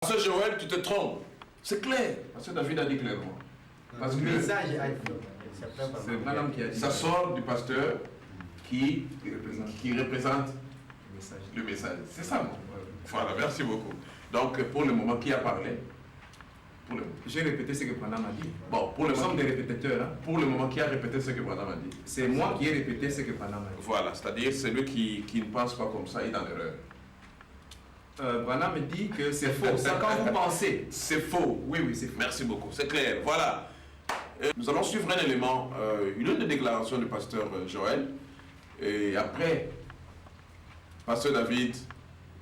Parce que Joël, tu te trompes. C'est clair. Parce que David a dit clairement. Parce que c'est Branham qui a dit. Ça sort du pasteur qui représente le message. C'est ça, non? Voilà, merci beaucoup. Donc, pour le moment, qui a parlé? J'ai répété ce que Branham a dit. Bon, pour le Nous moment, sommes des répéteurs. Hein? Pour le moment, qui a répété ce que Branham a dit? C'est moi qui ai répété ce que Branham a dit. Voilà, c'est-à-dire celui qui ne pense pas comme ça est dans l'erreur. Branham dit que c'est faux. C'est quand vous pensez. C'est faux. Oui, c'est faux. Merci beaucoup, c'est clair. Voilà. Nous allons suivre un élément, une des déclarations du pasteur Joël. Et après, pasteur David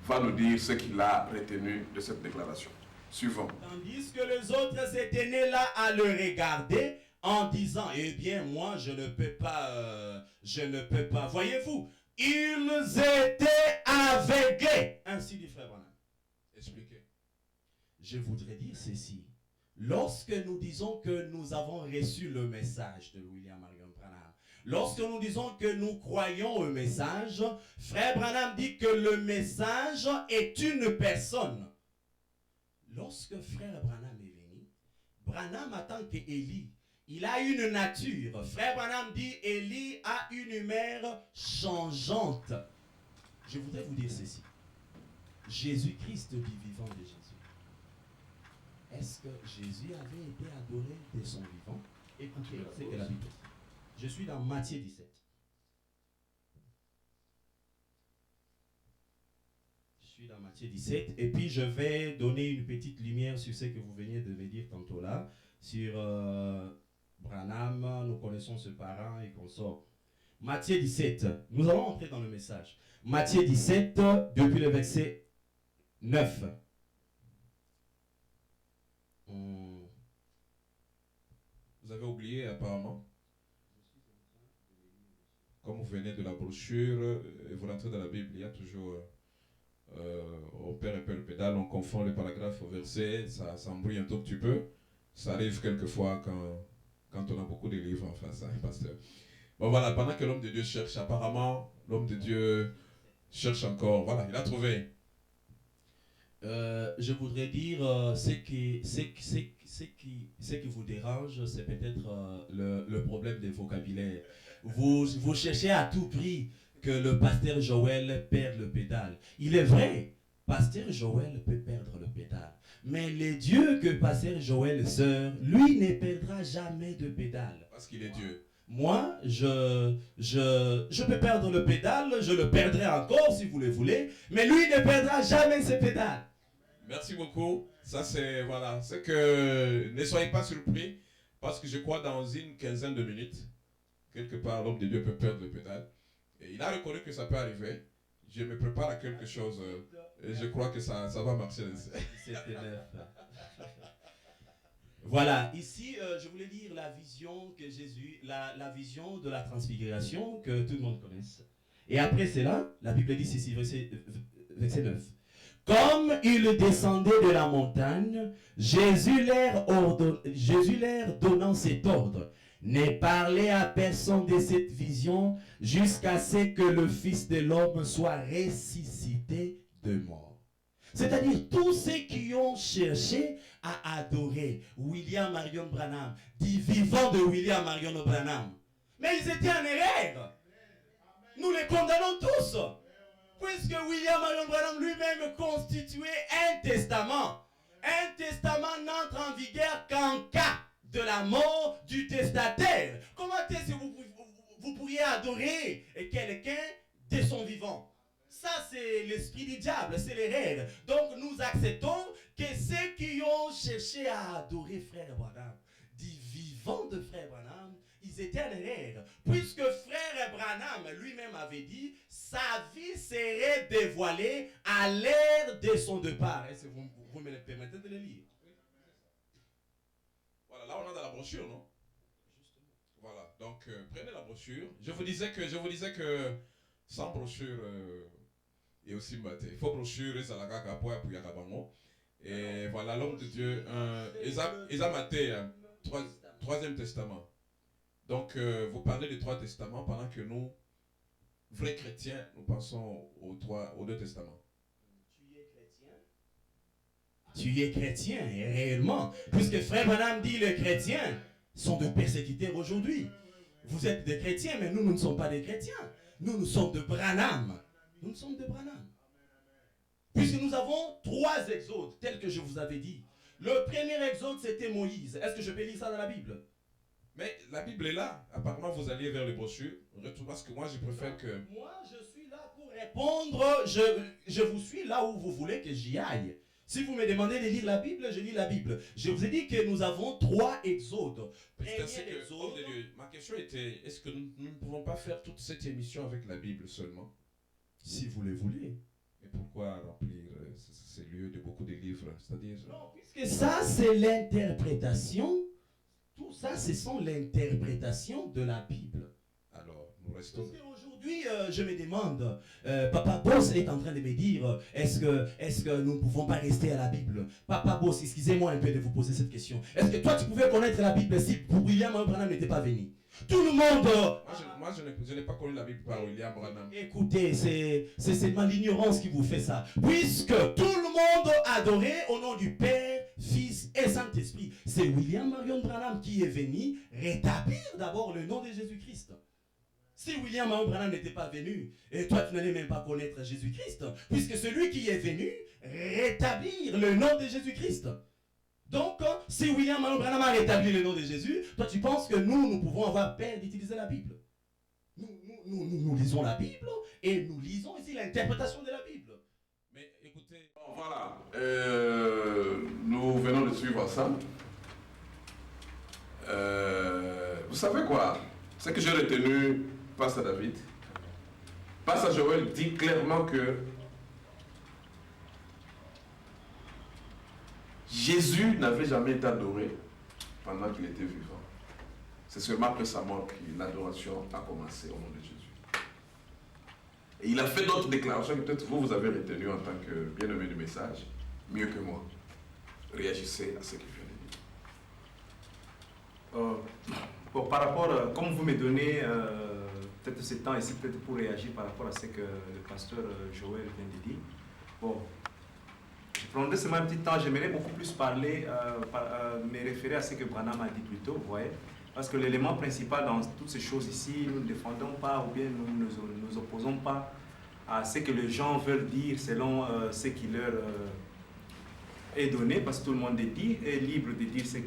va nous dire ce qu'il a retenu de cette déclaration. Suivant. Tandis que les autres s'étaient nés là à le regarder en disant, eh bien, moi, je ne peux pas. Voyez-vous, ils étaient aveuglés. Ainsi dit frère Branham. Expliquez. Je voudrais dire ceci. Lorsque nous disons que nous avons reçu le message de William Marion Branham, lorsque nous disons que nous croyons au message, frère Branham dit que le message est une personne. Lorsque frère Branham est venu, Branham en tant qu'Élie, il a une nature. Frère Branham dit, Élie a une mère changeante. Je voudrais vous dire ceci. Jésus-Christ du vivant de Jésus. Est-ce que Jésus avait été adoré de son vivant? Écoutez, c'est que la Bible. Je suis dans Matthieu 17. Je suis dans Matthieu 17 et puis je vais donner une petite lumière sur ce que vous veniez de me dire tantôt là, sur Branham, nous connaissons ce parent et consort. Matthieu 17, nous allons entrer dans le message. Matthieu 17, depuis le verset 9. Vous avez oublié apparemment. Comme vous venez de la brochure et vous rentrez dans la Bible, il y a toujours on perd un peu le pédale, on confond les paragraphes au verset, ça embrouille un tout petit peu. Ça arrive quelquefois quand on a beaucoup de livres en face, hein, pasteur. Bon voilà, pendant que l'homme de Dieu cherche, apparemment, l'homme de Dieu cherche encore. Voilà, il a trouvé. Je voudrais dire, ce qui vous dérange, c'est peut-être le problème des vocabulaires. Vous cherchez à tout prix que le pasteur Joël perde le pédale. Il est vrai, pasteur Joël peut perdre le pédale. Mais le Dieu que pasteur Joël sert, lui ne perdra jamais de pédale. Parce qu'il est Dieu. Moi, je peux perdre le pédale, je le perdrai encore si vous le voulez, mais lui ne perdra jamais ses pédales. Merci beaucoup. Ça c'est, voilà, c'est que ne soyez pas surpris, parce que je crois dans une quinzaine de minutes, quelque part l'homme de Dieu peut perdre le pédale. Et il a reconnu que ça peut arriver. Je me prépare à quelque chose et je crois que ça va marcher. Voilà, ici je voulais lire la vision que Jésus, la vision de la transfiguration que tout le monde connaisse. Et après cela, la Bible dit ceci, verset 9. Comme il descendait de la montagne, Jésus leur donnant cet ordre, ne parlez à personne de cette vision jusqu'à ce que le Fils de l'homme soit ressuscité de mort. C'est-à-dire tous ceux qui ont cherché à adorer William Marion Branham, dit vivant de William Marion Branham, mais ils étaient en erreur. Nous les condamnons tous. Puisque William Marion Branham lui-même constituait un testament. Un testament n'entre en vigueur qu'en cas de la mort du testataire. Comment est-ce que vous pourriez adorer quelqu'un de son vivant? Ça, c'est l'esprit du diable, c'est l'erreur. Donc, nous acceptons que ceux qui ont cherché à adorer frère Branham, dit vivant de frère Branham, ils étaient en erreur. Puisque frère Branham lui-même avait dit, sa vie serait dévoilée à l'heure de son départ. Est-ce que vous me permettez de le lire? Voilà, là on est dans la brochure, non? Justement. Voilà, donc prenez la brochure. Je vous disais que sans brochure, et aussi il faut brochure, et voilà, l'homme de Dieu, Isa Maté, troisième testament. Donc, vous parlez des trois testaments pendant que nous, vrais chrétiens, nous pensons aux deux testaments. Tu es chrétien? Tu es chrétien, et réellement. Puisque Frère Branham dit les chrétiens sont de persécuteurs aujourd'hui. Vous êtes des chrétiens, mais nous ne sommes pas des chrétiens. Nous sommes de Branham. Nous sommes de Branham. Puisque nous avons 3 exodes, tels que je vous avais dit. Le premier exode, c'était Moïse. Est-ce que je peux lire ça dans la Bible? Mais la Bible est là. Apparemment, vous alliez vers les brochures. Parce que moi, je préfère que... Moi, je suis là pour répondre. Je vous suis là où vous voulez que j'y aille. Si vous me demandez de lire la Bible, je lis la Bible. Je vous ai dit que nous avons 3 exodes. Premier exode... Ma question était, est-ce que nous ne pouvons pas faire toute cette émission avec la Bible seulement? Si vous le voulez. Et pourquoi remplir ces lieux de beaucoup de livres? C'est-à-dire... Non, puisque ça, c'est l'interprétation. Tout ça, ce sont l'interprétation de la Bible. Alors, nous restons... Parce qu'aujourd'hui, je me demande, Papa Boss est en train de me dire, est-ce que nous ne pouvons pas rester à la Bible? Papa Boss, excusez-moi un peu de vous poser cette question. Est-ce que toi, tu pouvais connaître la Bible si William Branham n'était pas venu? Tout le monde... Moi, je n'ai pas connu la Bible par William Branham. Écoutez, c'est seulement l'ignorance qui vous fait ça. Puisque tout le monde adorait au nom du Père, Fils et Saint-Esprit. C'est William Marion Branham qui est venu rétablir d'abord le nom de Jésus-Christ. Si William Marion Branham n'était pas venu, et toi tu n'allais même pas connaître Jésus-Christ, puisque celui qui est venu rétablir le nom de Jésus-Christ. Donc, si William Marion Branham a rétabli le nom de Jésus, toi tu penses que nous pouvons avoir peur d'utiliser la Bible? Nous lisons la Bible et nous lisons ici l'interprétation de la Bible. Mais écoutez... Voilà, nous venons de suivre ça. Vous savez quoi? Ce que j'ai retenu, Pasteur David, Pasteur Joël dit clairement que Jésus n'avait jamais été adoré pendant qu'il était vivant. C'est seulement après sa mort que l'adoration a commencé au nom de Jésus. Et il a fait d'autres déclarations que peut-être vous avez retenues en tant que bien-aimé du message, mieux que moi. Réagissez à ce qu'il vient de dire. Bon, par rapport, comme vous me donnez peut-être ce temps ici, peut-être pour réagir par rapport à ce que le pasteur Joël vient de dire. Bon, je prendrai seulement un petit temps, j'aimerais beaucoup plus parler, me référer à ce que Branham a dit plus tôt, vous voyez. Parce que l'élément principal dans toutes ces choses ici, nous ne défendons pas ou bien nous ne nous opposons pas à ce que les gens veulent dire selon ce qui leur est donné, parce que tout le monde est libre de dire ce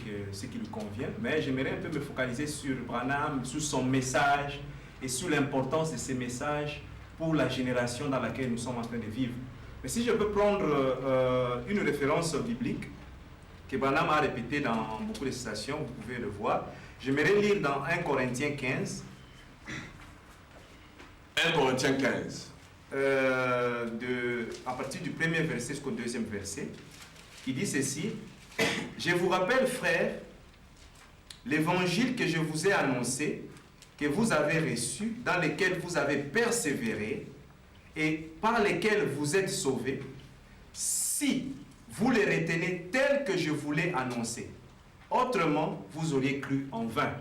qui lui convient. Mais j'aimerais un peu me focaliser sur Branham, sur son message et sur l'importance de ces messages pour la génération dans laquelle nous sommes en train de vivre. Mais si je peux prendre une référence biblique que Branham a répétée dans beaucoup de citations, vous pouvez le voir. J'aimerais lire dans 1 Corinthiens 15. 1 Corinthiens 15. À partir du premier verset jusqu'au deuxième verset, qui dit ceci. Je vous rappelle, frères, l'évangile que je vous ai annoncé, que vous avez reçu, dans lequel vous avez persévéré et par lequel vous êtes sauvés, si vous les retenez tels que je vous l'ai annoncé. Autrement, vous auriez cru en vain.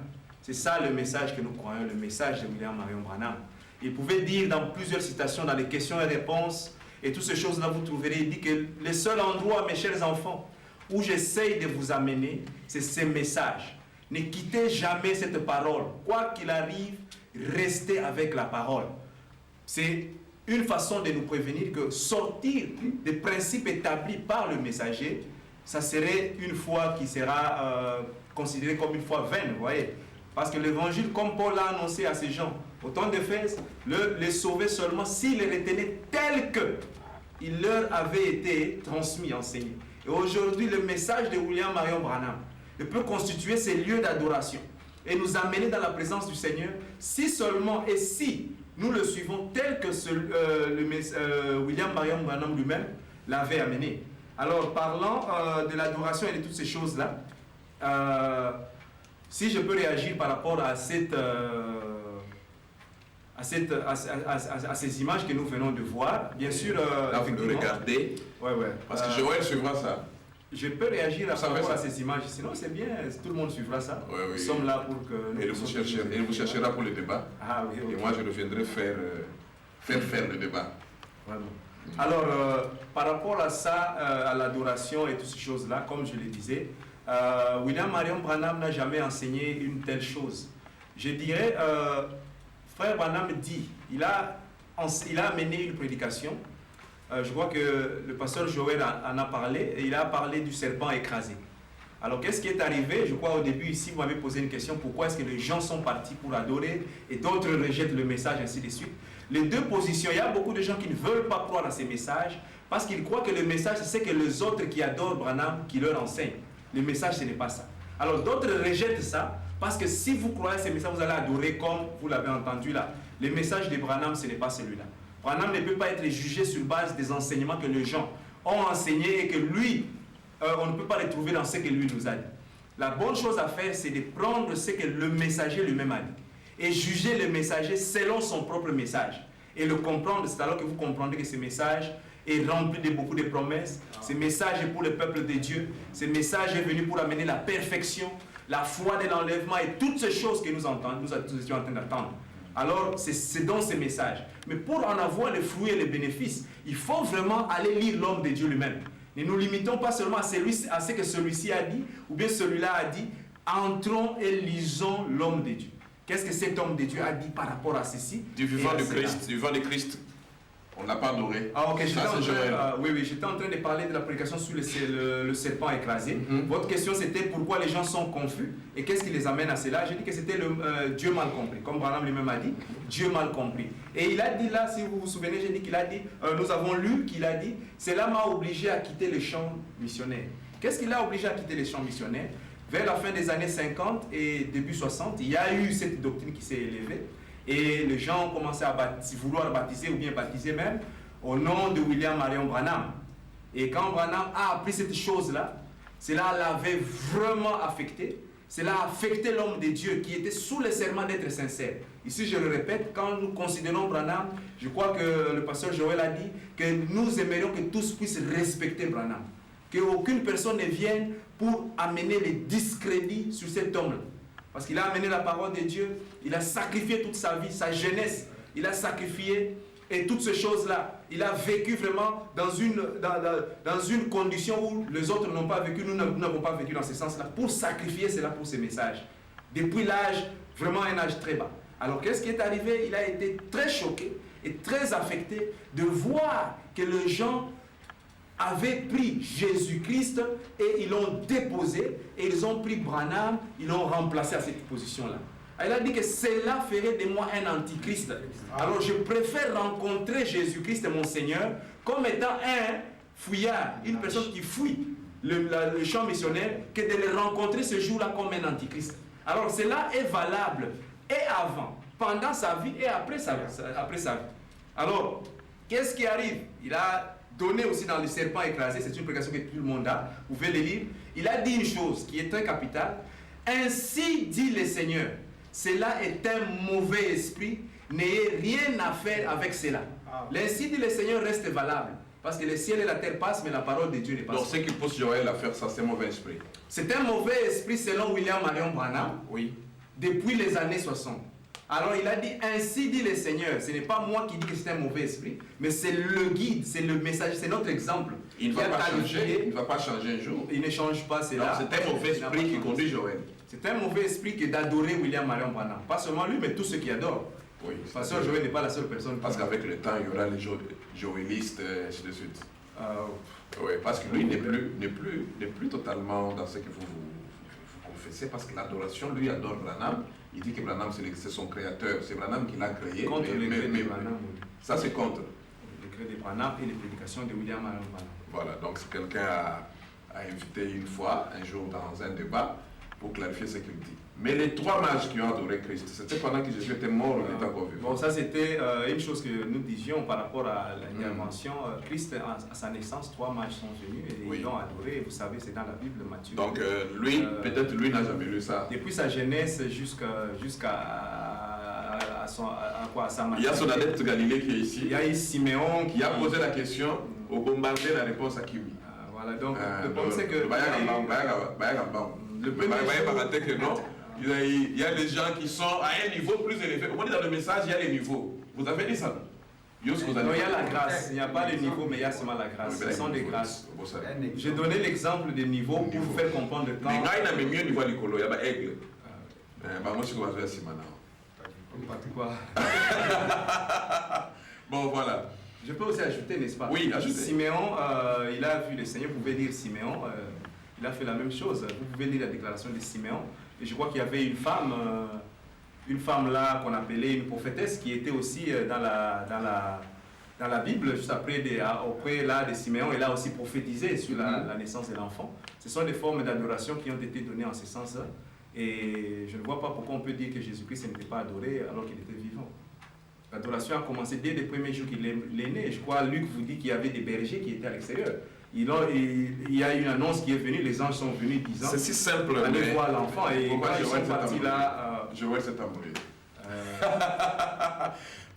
C'est ça le message que nous croyons, le message de William Marion Branham. Il pouvait dire dans plusieurs citations, dans les questions et réponses, et toutes ces choses-là, vous trouverez, il dit que le seul endroit, mes chers enfants, où j'essaye de vous amener, c'est ces messages. Ne quittez jamais cette parole. Quoi qu'il arrive, restez avec la parole. C'est une façon de nous prévenir que sortir des principes établis par le messager, ça serait une foi qui sera considérée comme une foi vaine, vous voyez. Parce que l'évangile, comme Paul l'a annoncé à ces gens, au temps d'Éphèse, les sauver seulement s'ils les retenaient tels que il leur avait été transmis, enseigné. Et aujourd'hui, le message de William Marion Branham peut constituer ces lieux d'adoration et nous amener dans la présence du Seigneur, si seulement et si nous le suivons tel que William Marion Branham lui-même l'avait amené. Alors, parlant de l'adoration et de toutes ces choses-là, si je peux réagir par rapport à ces images que nous venons de voir, bien sûr... là, vous le regardez, parce que Joël suivra ça. Je peux réagir par rapport à ces images, sinon c'est bien, tout le monde suivra ça. Oui, oui. Nous sommes là pour que... Et vous cherchera pour le débat. Ah, oui, okay. Et moi, je reviendrai faire le débat. Vraiment. Alors, par rapport à ça, à l'adoration et toutes ces choses-là, comme je le disais, William Marion Branham n'a jamais enseigné une telle chose. Je dirais, frère Branham dit, il a amené une prédication. Je crois que le pasteur Joël en a parlé, et il a parlé du serpent écrasé. Alors, qu'est-ce qui est arrivé? Je crois au début ici, vous m'avez posé une question, pourquoi est-ce que les gens sont partis pour adorer et d'autres rejettent le message, ainsi de suite. Les deux positions, il y a beaucoup de gens qui ne veulent pas croire à ces messages parce qu'ils croient que le message, c'est que les autres qui adorent Branham, qui leur enseignent. Le message, ce n'est pas ça. Alors, d'autres rejettent ça parce que si vous croyez à ces messages, vous allez adorer comme vous l'avez entendu là. Le message de Branham, ce n'est pas celui-là. Branham ne peut pas être jugé sur base des enseignements que les gens ont enseignés et que lui, on ne peut pas les trouver dans ce que lui nous a dit. La bonne chose à faire, c'est de prendre ce que le messager lui-même a dit et juger le messager selon son propre message. Et le comprendre, c'est alors que vous comprendrez que ce message est rempli de beaucoup de promesses. Ce message est pour le peuple de Dieu. Ce message est venu pour amener la perfection, la foi de l'enlèvement et toutes ces choses que nous entendons, nous étions en train d'attendre. Alors, c'est dans ce message. Mais pour en avoir les fruits et les bénéfices, il faut vraiment aller lire l'homme de Dieu lui-même. Ne nous limitons pas seulement à ce que celui-ci a dit, ou bien celui-là a dit. Entrons et lisons l'homme de Dieu. Qu'est-ce que cet homme de Dieu a dit par rapport à ceci? Du vivant de Christ, on n'a pas adoré. Ah ok, j'étais en train de parler de la prédication sur le serpent écrasé. Votre question c'était pourquoi les gens sont confus et qu'est-ce qui les amène à cela? J'ai dit que c'était Dieu mal compris, comme Branham lui-même a dit, Dieu mal compris. Et il a dit là, si vous vous souvenez, j'ai dit qu'il a dit, nous avons lu qu'il a dit, cela m'a obligé à quitter le champ missionnaire. Qu'est-ce qui l'a obligé à quitter le champ missionnaire? Vers la fin des années 50 et début 60, il y a eu cette doctrine qui s'est élevée et les gens ont commencé à vouloir baptiser ou bien baptiser même au nom de William Marion Branham. Et quand Branham a appris cette chose-là, cela l'avait vraiment affecté. Cela a affecté l'homme de Dieu qui était sous le serment d'être sincère. Ici, je le répète, quand nous considérons Branham, je crois que le pasteur Joël a dit que nous aimerions que tous puissent respecter Branham. Qu'aucune personne ne vienne pour amener les discrédits sur cet homme-là. Parce qu'il a amené la parole de Dieu, il a sacrifié toute sa vie, sa jeunesse, il a sacrifié et toutes ces choses-là. Il a vécu vraiment dans une condition où les autres n'ont pas vécu, nous n'avons pas vécu dans ce sens-là, pour sacrifier cela pour ces messages. Depuis l'âge, vraiment un âge très bas. Alors qu'est-ce qui est arrivé? Il a été très choqué et très affecté de voir que les gens avaient pris Jésus-Christ et ils l'ont déposé et ils ont pris Branham, ils l'ont remplacé à cette position-là. Il a dit que cela ferait de moi un antichrist. Alors je préfère rencontrer Jésus-Christ, mon Seigneur, comme étant un fouillard, une personne qui fouille le champ missionnaire, que de le rencontrer ce jour-là comme un antichrist. Alors cela est valable et avant, pendant sa vie et après sa vie. Alors, qu'est-ce qui arrive? Il a donné aussi dans le serpent écrasé, c'est une prédication que tout le monde a, vous pouvez le lire. Il a dit une chose qui est très capitale. Ainsi dit le Seigneur, cela est un mauvais esprit, n'ayez rien à faire avec cela. L'ainsi dit le Seigneur reste valable, parce que le ciel et la terre passent, mais la parole de Dieu ne passe pas. Donc ce qui pousse Joël à faire ça, c'est un mauvais esprit. C'est un mauvais esprit selon William Marion Branham, oui, depuis les années 60. Alors il a dit, ainsi dit le Seigneur. Ce n'est pas moi qui dis que c'est un mauvais esprit, mais c'est le guide, c'est le message, c'est notre exemple. Il ne va pas changer, il ne va pas changer un jour. Il ne change pas, c'est là. C'est un mauvais esprit qui conduit Joël. C'est un mauvais esprit que d'adorer William Marion Branham. Pas seulement lui, mais tous ceux qui adorent. Oui. Pasteur Joël n'est pas la seule personne. Parce qu'avec le temps, il y aura les joélistes, ainsi de suite. Oui, parce que lui n'est plus totalement dans ce que vous confessez, parce que l'adoration, lui adore Branham. Il dit que Branham, c'est son créateur, c'est Branham qui l'a créé. Contre les créés de Branham. Ça, c'est contre. Les créés de Branham et les prédications de William Marion Branham. Voilà, donc si quelqu'un a invité une fois, un jour, dans un débat, pour clarifier ce qu'il dit. Mais les trois mages qui ont adoré Christ, c'était pendant que Jésus était mort ou il était encore vivant? Bon, ça c'était une chose que nous disions par rapport à l'intervention. Christ, à sa naissance, trois mages sont venus et ils l'ont adoré. Vous savez, c'est dans la Bible, Matthieu. Donc lui, peut-être lui n'a jamais lu ça. Depuis sa jeunesse jusqu'à sa maturité. Il y a son adepte Galilée qui est ici. Il y a Siméon qui a posé la question, au bombardé la réponse à Kimi. Voilà, donc le problème c'est que... Le il y a des gens qui sont à un niveau plus élevé. Comme on dit dans le message, il y a les niveaux. Vous avez dit ça? Non, il y a la grâce. Il n'y a pas les niveaux, mais il y a seulement la grâce. Ce sont des grâces. J'ai donné l'exemple des niveaux pour vous faire comprendre le temps. Bon, voilà. Je peux aussi ajouter, n'est-ce pas? Oui, ajouter. Siméon, il a vu le Seigneur, vous pouvez lire Siméon, il a fait la même chose. Vous pouvez lire la déclaration de Siméon. Et je crois qu'il y avait une femme là qu'on appelait une prophétesse qui était aussi dans la Bible, juste auprès là, de Siméon. Elle a aussi prophétisé sur la naissance de l'enfant. Ce sont des formes d'adoration qui ont été données en ce sens. Et je ne vois pas pourquoi on peut dire que Jésus-Christ n'était pas adoré alors qu'il était vivant. L'adoration a commencé dès les premiers jours qu'il est né. Je crois Luc vous dit qu'il y avait des bergers qui étaient à l'extérieur. Il y a une annonce qui est venue, les anges sont venus disant c'est si simple, allez voir l'enfant. Et quand ils sont partis là... Joël s'est embrouillé.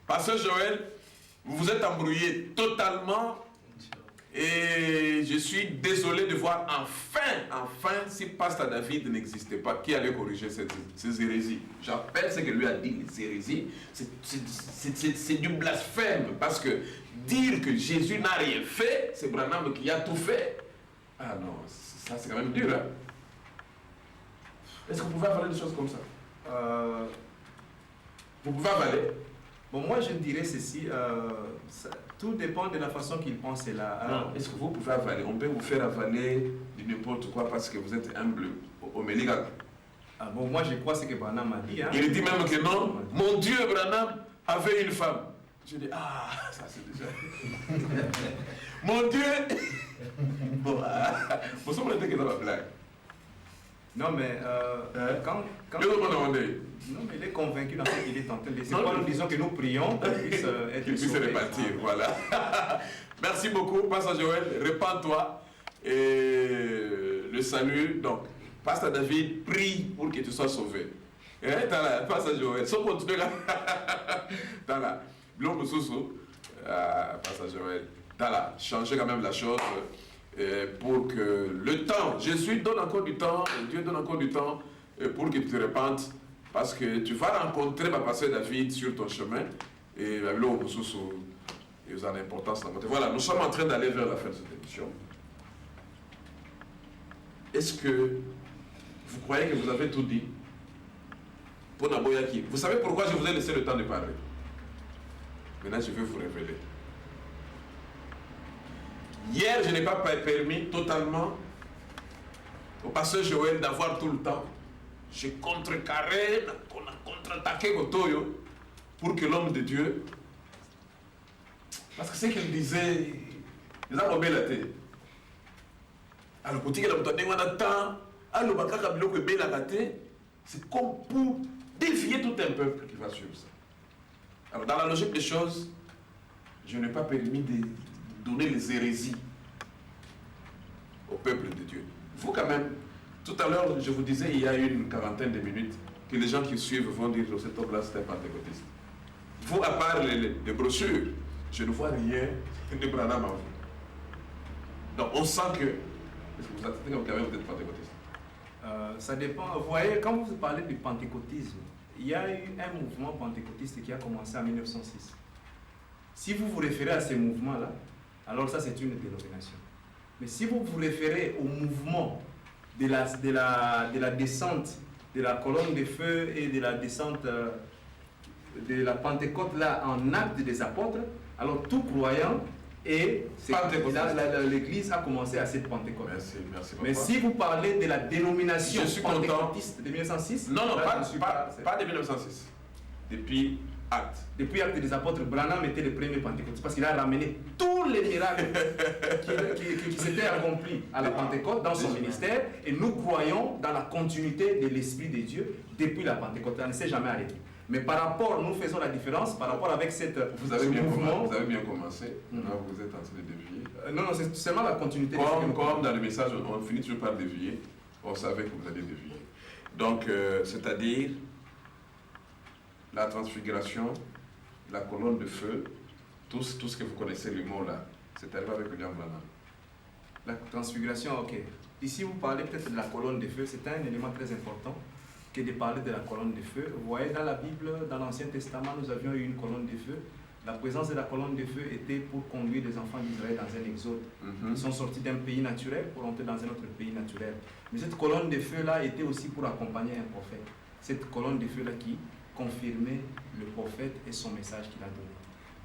Pasteur Joël, vous vous êtes embrouillé totalement. Et je suis désolé de voir enfin, si Pasteur David n'existait pas, qui allait corriger ces hérésies. J'appelle ce que lui a dit, les hérésies. C'est du blasphème, parce que dire que Jésus n'a rien fait, c'est Branham qui a tout fait. Ah non, ça c'est quand même dur. Hein? Est-ce que vous pouvez avaler des choses comme ça? Vous pouvez avaler? Bon, moi je dirais ceci, tout dépend de la façon qu'il pense là. Non, est-ce que vous pouvez avaler? On peut vous faire avaler de n'importe quoi parce que vous êtes humble au Méligal. Ah bon, moi je crois ce que Branham m'a dit. Hein. Il dit même que non, mon Dieu, Branham avait une femme. Je dis, ah, ça c'est déjà... Mon Dieu. Bon, vous semblez que dans la blague. Non, mais quand non, mais il est convaincu dans ce qu'il est en train de dire. C'est pourquoi nous disons que nous prions qu'il puisse repartir. Voilà. Merci beaucoup, Pasteur Joël. Répands-toi. Et le salut. Donc, Pasteur David, prie pour que tu sois sauvé. Pasteur Joël, sans continuer là. Dans la Blonde Soussou, Pasteur Joël. Dans la changer quand même la chose. Pour que le temps, Jésus donne encore du temps, Dieu donne encore du temps pour que tu te répandes, parce que tu vas rencontrer ma pasteur David sur ton chemin, et là, il y a une importance. Voilà, nous sommes en train d'aller vers la fin de cette émission. Est-ce que vous croyez que vous avez tout dit pour Naboyaki? Vous savez pourquoi je vous ai laissé le temps de parler? Maintenant, je vais vous révéler. Hier, je n'ai pas permis totalement au pasteur Joël d'avoir tout le temps. J'ai contrecarré, on a contre-attaqué Gotoyo pour que l'homme de Dieu, parce que ce qu'il disait, ils ont rombé la tête. Alors, quand il a un temps, c'est comme pour défier tout un peuple qui va suivre ça. Alors, dans la logique des choses, je n'ai pas permis de donner les hérésies au peuple de Dieu. Vous quand même, tout à l'heure, je vous disais, il y a une quarantaine de minutes, que les gens qui suivent vont dire que cet homme-là, c'est un pentecôtiste. Vous, à part les brochures, je ne vois rien de Branham en vous. Donc on sent que... Est-ce que vous attendez comme quand même vous êtes pentecôtiste? Ça dépend. Vous voyez, quand vous parlez du pentecôtisme, il y a eu un mouvement pentecôtiste qui a commencé en 1906. Si vous vous référez à ces mouvements-là, alors ça c'est une dénomination. Mais si vous vous référez au mouvement de la descente de la colonne de feu et de la descente de la Pentecôte là en acte des apôtres, alors tout croyant et l'église a commencé à cette Pentecôte. Merci. Mais si vous parlez de la dénomination pentecôtiste de 1906, non, pas de 1906. Depuis Acte. Depuis Acte des Apôtres, Branham était le premier pentecôtiste parce qu'il a ramené tous les miracles qui s'étaient accomplis à la Pentecôte dans son ministère, et nous croyons dans la continuité de l'Esprit de Dieu depuis la Pentecôte. Ça ne s'est jamais arrêté. Mais par rapport, nous faisons la différence par rapport avec cette vous avez bien commencé, maintenant vous êtes en train de dévier. Non, c'est seulement la continuité. Comme dans le message, on finit toujours par dévier, on savait que vous allez dévier. Donc, c'est-à-dire la transfiguration, la colonne de feu, tout ce que vous connaissez, le mot là, c'est arrivé avec William Branham. La transfiguration, ok. Ici, vous parlez peut-être de la colonne de feu, c'est un élément très important que de parler de la colonne de feu. Vous voyez, dans la Bible, dans l'Ancien Testament, nous avions eu une colonne de feu La présence de la colonne de feu était pour conduire les enfants d'Israël dans un exode. Ils sont sortis d'un pays naturel pour entrer dans un autre pays naturel. Mais cette colonne de feu-là était aussi pour accompagner un prophète. Cette colonne de feu-là qui confirmait le prophète et son message qu'il a donné.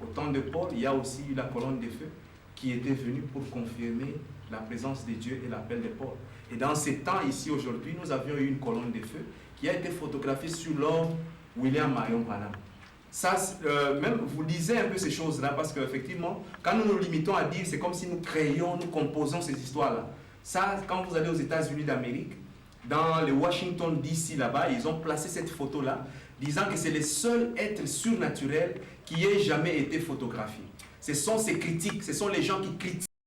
Au temps de Paul, il y a aussi eu la colonne de feu qui était venue pour confirmer la présence de Dieu et l'appel de Paul. Et dans ces temps ici aujourd'hui, nous avions eu une colonne de feu qui a été photographiée sur l'homme William Marion Branham. Ça, même vous lisez un peu ces choses-là, parce qu'effectivement, quand nous nous limitons à dire, c'est comme si nous créions, nous composons ces histoires-là. Ça, quand vous allez aux États-Unis d'Amérique, dans le Washington DC là-bas, ils ont placé cette photo-là, disant que c'est le seul être surnaturel qui ait jamais été photographié. Ce sont ces critiques, ce sont les gens qui critiquent